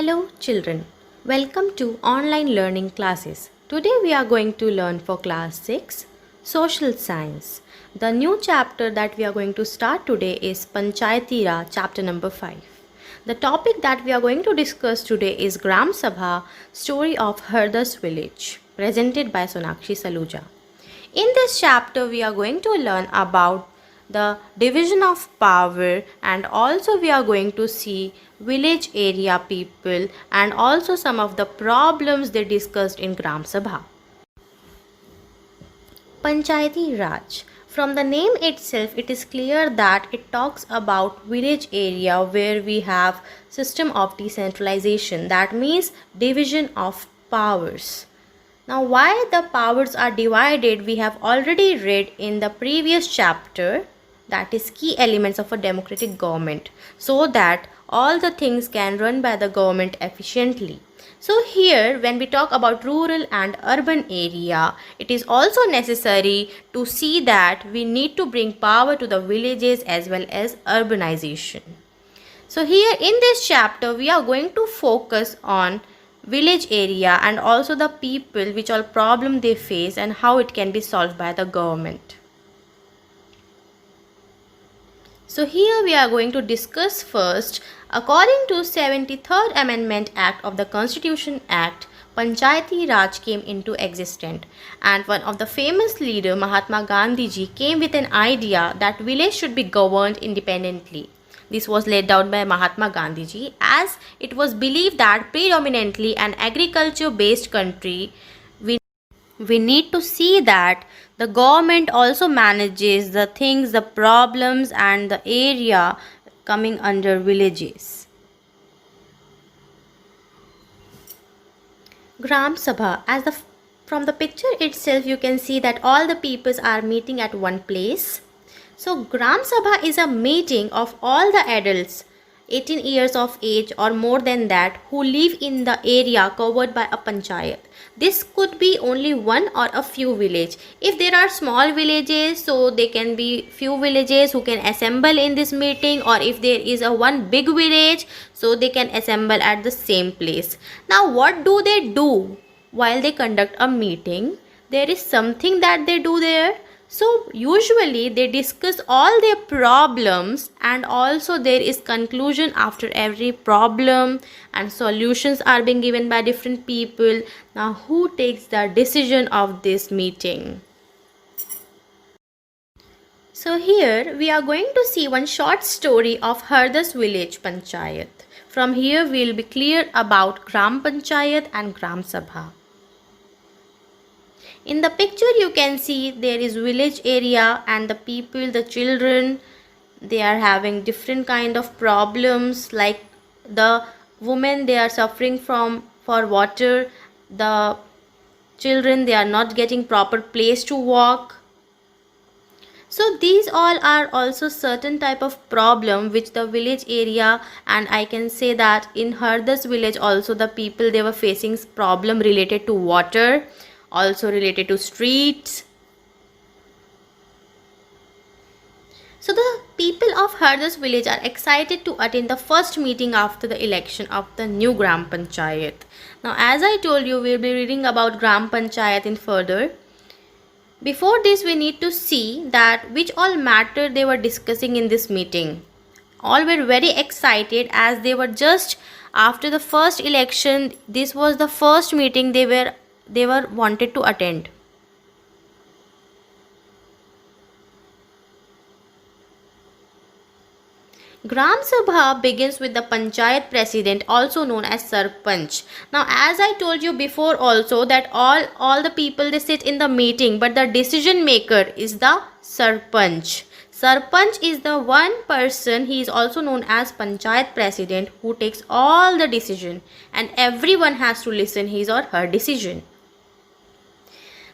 Hello children, welcome to online learning classes. Today we are going to learn for class 6 social science. The new chapter that we are going to start today is Panchayati Raj chapter number 5. The topic that we are going to discuss today is Gram Sabha story of Hardas village presented by Sonakshi Saluja. In this chapter we are going to learn about the division of power, and also we are going to see village area people and also some of the problems they discussed in Gram Sabha. Panchayati Raj. From the name itself, it is clear that it talks about village area where we have system of decentralization, that means division of powers. Now, why the powers are divided, we have already read in the previous chapter, that is key elements of a democratic government, so that all the things can run by the government efficiently. So here when we talk about rural and urban area, it is also necessary to see that we need to bring power to the villages as well as urbanization. So here in this chapter we are going to focus on village area and also the people, which all problem they face and how it can be solved by the government. So here we are going to discuss first, according to 73rd Amendment Act of the Constitution Act, Panchayati Raj came into existence, and one of the famous leader Mahatma Gandhi ji came with an idea that village should be governed independently. This was laid down by Mahatma Gandhi ji, as it was believed that predominantly an agriculture based country, we need to see that the government also manages the things, the problems and the area coming under villages. Gram Sabha, from the picture itself you can see that all the peoples are meeting at one place. So Gram Sabha is a meeting of all the adults 18 years of age or more than that who live in the area covered by a panchayat. This could be only one or a few villages. If there are small villages, so they can be few villages who can assemble in this meeting, or if there is a one big village, so they can assemble at the same place. Now what do they do while they conduct a meeting? There is something that they do there. So usually they discuss all their problems, and also there is conclusion after every problem, and solutions are being given by different people. Now who takes the decision of this meeting? So here we are going to see one short story of Hardas village panchayat. From here we will be clear about Gram Panchayat and Gram Sabha. In the picture you can see there is village area, and the people, the children, they are having different kind of problems, like the women, they are suffering for water, the children, they are not getting proper place to walk. So these all are also certain type of problem which the village area, and I can say that in Hardas village also the people, they were facing problem related to water, also related to streets. So the people of Hardas village are excited to attend the first meeting after the election of the new Gram Panchayat. Now as I told you, we will be reading about Gram Panchayat in further. Before this we need to see that which all matter they were discussing in this meeting. All were very excited as they were just after the first election. This was the first meeting they were wanted to attend. Gram Sabha begins with the Panchayat President, also known as Sarpanch. Now as I told you before also that all the people, they sit in the meeting, but the decision maker is the Sarpanch. Sarpanch is the one person, he is also known as Panchayat President, who takes all the decision, and everyone has to listen his or her decision.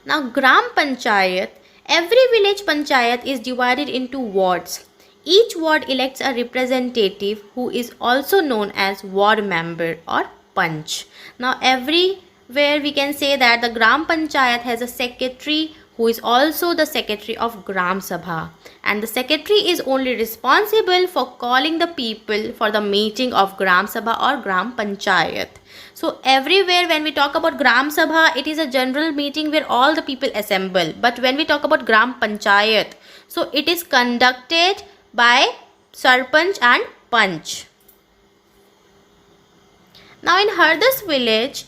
Now Gram Panchayat, every village panchayat is divided into wards. Each ward elects a representative who is also known as ward member or panch. Now everywhere we can say that the Gram Panchayat has a secretary who is also the secretary of Gram Sabha. And the secretary is only responsible for calling the people for the meeting of Gram Sabha or Gram Panchayat. So everywhere when we talk about Gram Sabha, it is a general meeting where all the people assemble. But when we talk about Gram Panchayat, so it is conducted by Sarpanch and Panch. Now in Hardas village,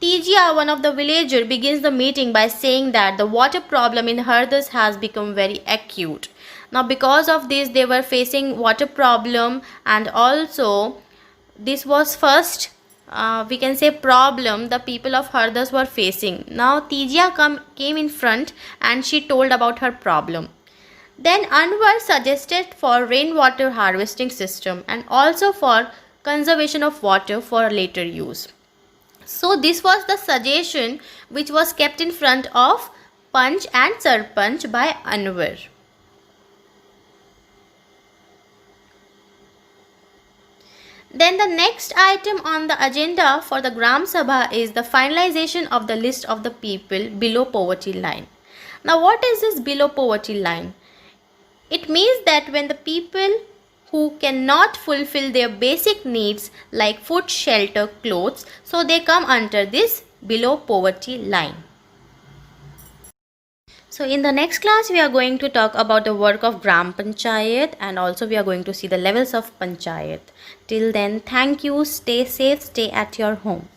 Tijia, one of the villager, begins the meeting by saying that the water problem in Hardas has become very acute. Now because of this they were facing water problem, and also this was first we can say problem the people of Hardas were facing. Now Tijia came in front and she told about her problem. Then Anwar suggested for rainwater harvesting system and also for conservation of water for later use. So this was the suggestion which was kept in front of Panch and Sarpanch by Anwar. Then the next item on the agenda for the Gram Sabha is the finalization of the list of the people below poverty line. Now what is this below poverty line? It means that when the people who cannot fulfill their basic needs like food, shelter, clothes, so they come under this below poverty line. So in the next class we are going to talk about the work of Gram Panchayat, and also we are going to see the levels of Panchayat. Till then, thank you, stay safe, stay at your home.